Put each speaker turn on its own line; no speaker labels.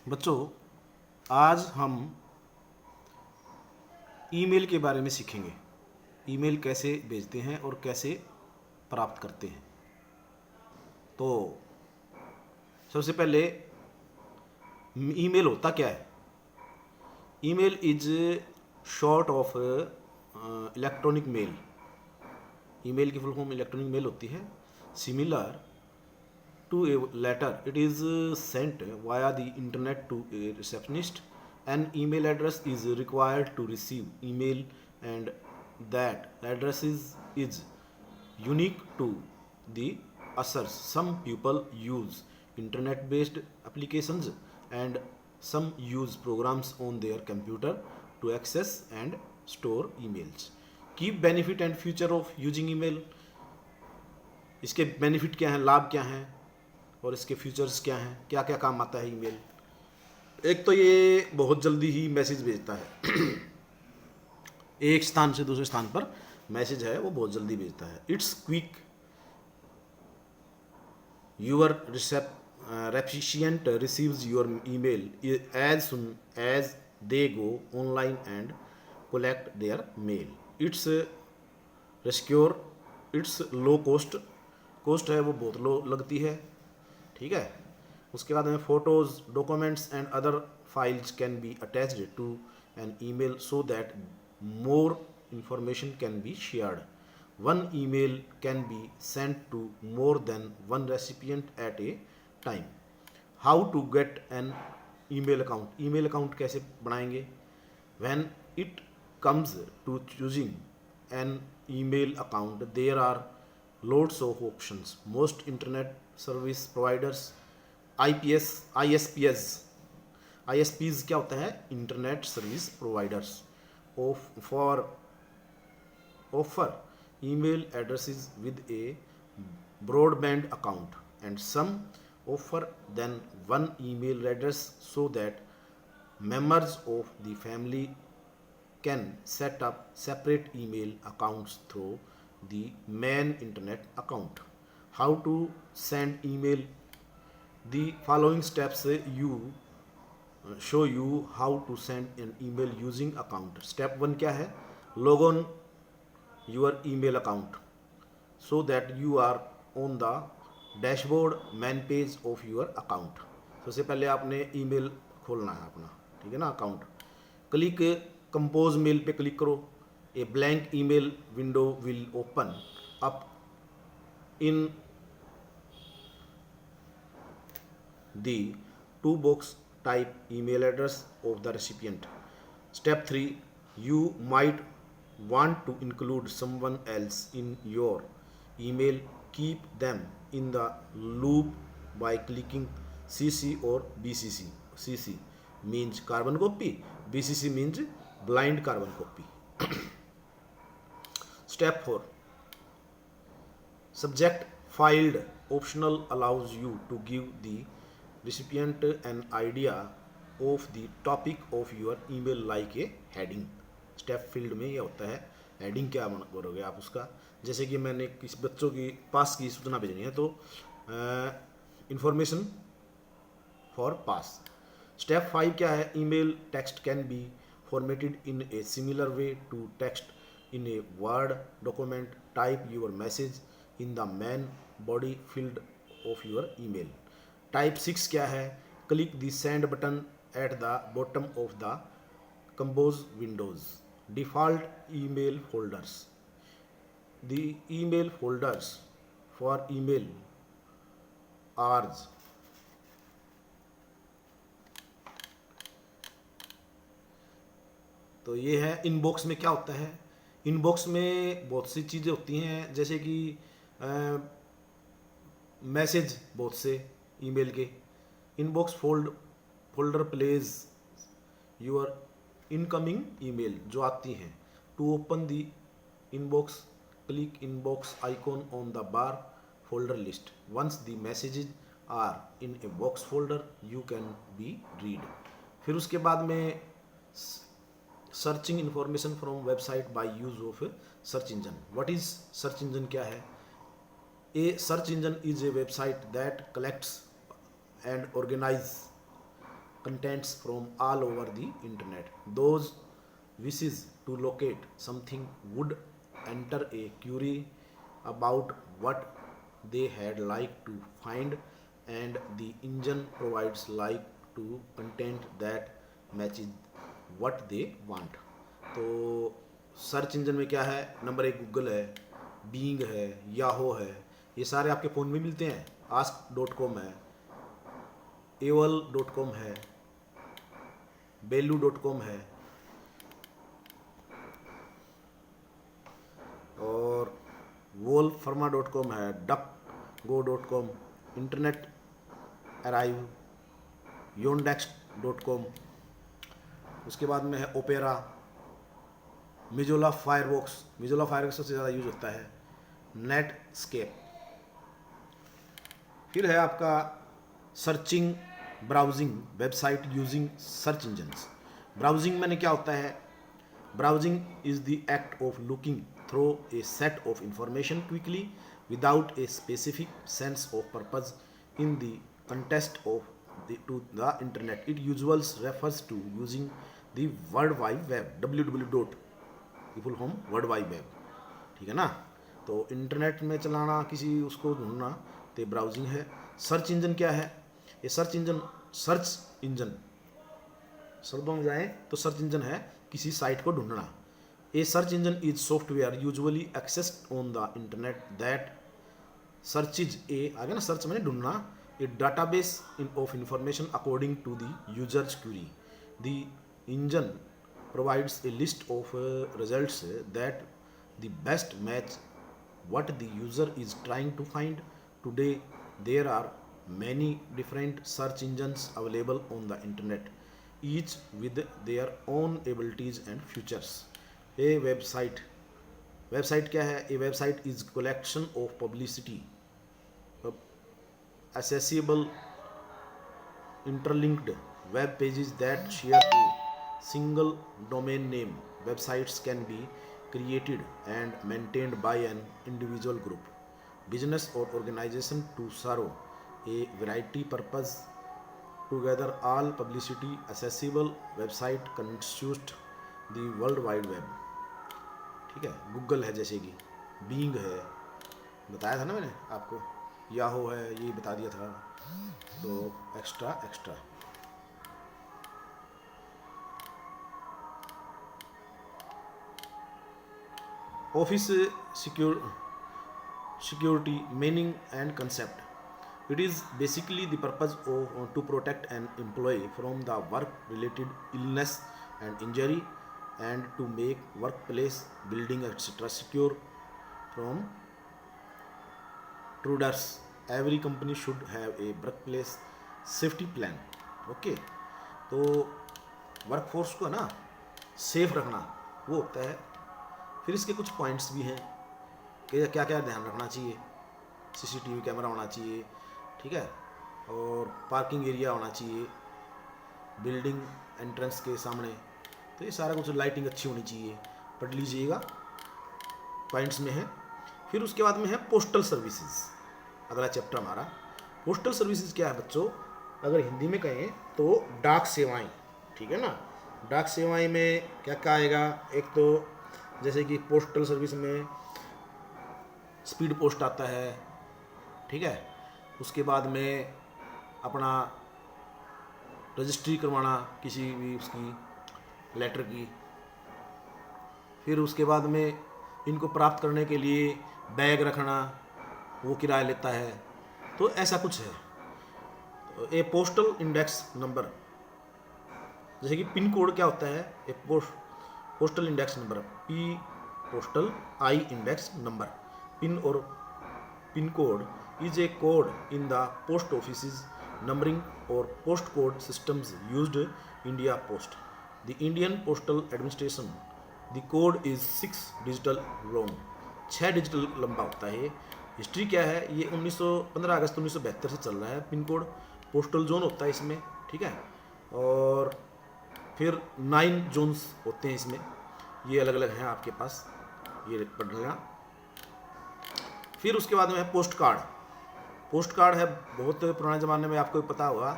बच्चों, आज हम ईमेल के बारे में सीखेंगे। ईमेल कैसे भेजते हैं और कैसे प्राप्त करते हैं। तो सबसे पहले ईमेल होता क्या है? Email is short of electronic mail. Email की फुल फॉर्म इलेक्ट्रॉनिक मेल होती है। Similar to a letter, it is sent via the internet to a receptionist. An email address is required to receive email, and that address is unique to the users. Some people use internet based applications and some use programs on their computer to access and store emails. Key benefit and future of using email. इसके benefit क्या हैं, लाभ क्या हैं और इसके features क्या हैं, क्या क्या काम आता है ईमेल। एक तो ये बहुत जल्दी ही मैसेज भेजता है। एक स्थान से दूसरे स्थान पर मैसेज है वो बहुत जल्दी भेजता है। It's quick. Your recipient receives your email as soon as they go online and collect their mail. It's secure. It's low cost है वो बहुत लो लगती है। ठीक है। उसके बाद में photos, documents and other files can be attached to an email so that more information can be shared. One email can be sent to more than one recipient at a time. How to get an email account. Email account कैसे बनाएंगे? When it comes to choosing an email account, there are loads of options. Most internet service providers, ISPs क्या होता है? Internet service providers offer email addresses with a broadband account, and some offer than one email address so that members of the family can set up separate email accounts through the main internet account. How to send email? The following steps show you how to send an email using account. Step 1 क्या है? Log on your email account so that you are on the dashboard main page of your account. सबसे पहले आपने email खोलना है अपना, ठीक है ना, अकाउंट। क्लिक कंपोज मेल पे क्लिक करो। A blank email window will open up in the to box type email address of the recipient. Step 3, you might want to include someone else in your email. Keep them in the loop by clicking CC or BCC. CC means carbon copy, BCC means blind carbon copy. Step 4, subject filed optional allows you to give the recipient an idea of the topic of your email like a heading. Step field में ये होता है heading क्या करोगे आप उसका। जैसे कि मैंने किसी बच्चों की पास की सूचना भेजनी है तो इंफॉर्मेशन फॉर पास। स्टेप 5 क्या है? Email text can be formatted in a similar way to text in a word document. Type your message in the main body field of your email. Type 6 क्या है? Click the send button at the bottom of the compose windows. Default email folders. The email folders for email are तो ये है। Inbox में क्या होता है? Inbox में बहुत सी चीज़ें होती हैं, जैसे कि मैसेज बहुत से ईमेल के। Inbox folder place your incoming email जो आती हैं। To open the inbox click inbox icon on the bar folder list. Once the messages are in a box folder you can be read. फिर उसके बाद में searching information from website by use of search engine. What is search engine? क्या है? A search engine is a website that collects and organize contents from all over the internet. Those wishes to locate something would enter a query about what they had like to find, and the engine provides like to content that matches what they want. तो search engine में क्या है? Number एक Google है, being है, Yahoo है, ये सारे आपके फ़ोन में मिलते हैं। ask.com है, AOL.com है, Bellu.com है, और wolfarma.com है, duckgo.com, इंटरनेट अराइव, yondex.com, उसके बाद में है ओपेरा, मिजोला फायरवॉक्स, मिजोला फायरवॉक्स सबसे ज़्यादा यूज होता है, नेटस्केप। फिर है आपका searching, browsing website using search engines. Browsing मैंने क्या होता है? Browsing is the act of looking through a set of information quickly without a specific sense of purpose in the context of to the internet. It usually refers to using the World Wide Web, www. की full form world wide web, ठीक है ना। तो internet में चलाना, किसी उसको ढूंढना, तो ब्राउजिंग है। सर्च इंजन क्या है? ये सर्च इंजन शब्दों में जाए तो सर्च इंजन है किसी साइट को ढूंढना। A search engine is software usually accessed on the internet that searches a, आगे ना सर्च मैंने ढूंढना, a database of information according to the user's query. The engine provides a list of results that the best match what the user is trying to find. Today there are many different search engines available on the internet, each with their own abilities and features. A website क्या है? A website is collection of publicity, accessible interlinked web pages that share a single domain name. Websites can be created and maintained by an individual group, business or organization to serve a variety purpose. Together all publicity accessible website constitute the world wide web. ठीक है, Google है जैसे कि, being है, बताया था ना मैंने आपको, याहो है, ये बता दिया था, तो extra. Office security meaning and concept. It is basically the purpose to protect an employee from the work-related illness and injury, and to make workplace building etc. secure from intruders. Every company should have a workplace safety plan. Okay, तो workforce को ना safe रखना वो होता है। फिर इसके कुछ पॉइंट्स भी हैं कि क्या क्या ध्यान रखना चाहिए। सीसीटीवी कैमरा होना चाहिए, ठीक है, और पार्किंग एरिया होना चाहिए बिल्डिंग एंट्रेंस के सामने, तो ये सारा कुछ, लाइटिंग अच्छी होनी चाहिए, पढ़ लीजिएगा, पॉइंट्स में है। फिर उसके बाद में है पोस्टल सर्विसेज, अगला चैप्टर हमारा। पोस्टल सर्विसेज क्या है बच्चों? अगर हिंदी में कहें तो डाक सेवाएं, ठीक है ना। डाक सेवाएं में क्या क्या आएगा? एक तो जैसे कि पोस्टल सर्विस में स्पीड पोस्ट आता है, ठीक है, उसके बाद में अपना रजिस्ट्री करवाना किसी भी उसकी लेटर की, फिर उसके बाद में इनको प्राप्त करने के लिए बैग रखना, वो किराया लेता है, तो ऐसा कुछ है। ए पोस्टल इंडेक्स नंबर, जैसे कि पिन कोड क्या होता है? A postal index number, P postal, I index number. PIN और PIN code is a code in the post office's numbering or post code systems used India Post. The Indian Postal Administration, the code is 6 digital long, 6 digital लंबा होता है। History क्या है? ये 15 अगस्त 1972 से चल रहा है। पिन कोड पोस्टल जोन होता है इसमें, ठीक है, और फिर 9 जोन्स होते हैं इसमें, ये अलग अलग हैं आपके पास, ये पढ़ लेना। फिर उसके बाद में है पोस्ट कार्ड। पोस्ट कार्ड है बहुत पुराने ज़माने में, आपको पता होगा,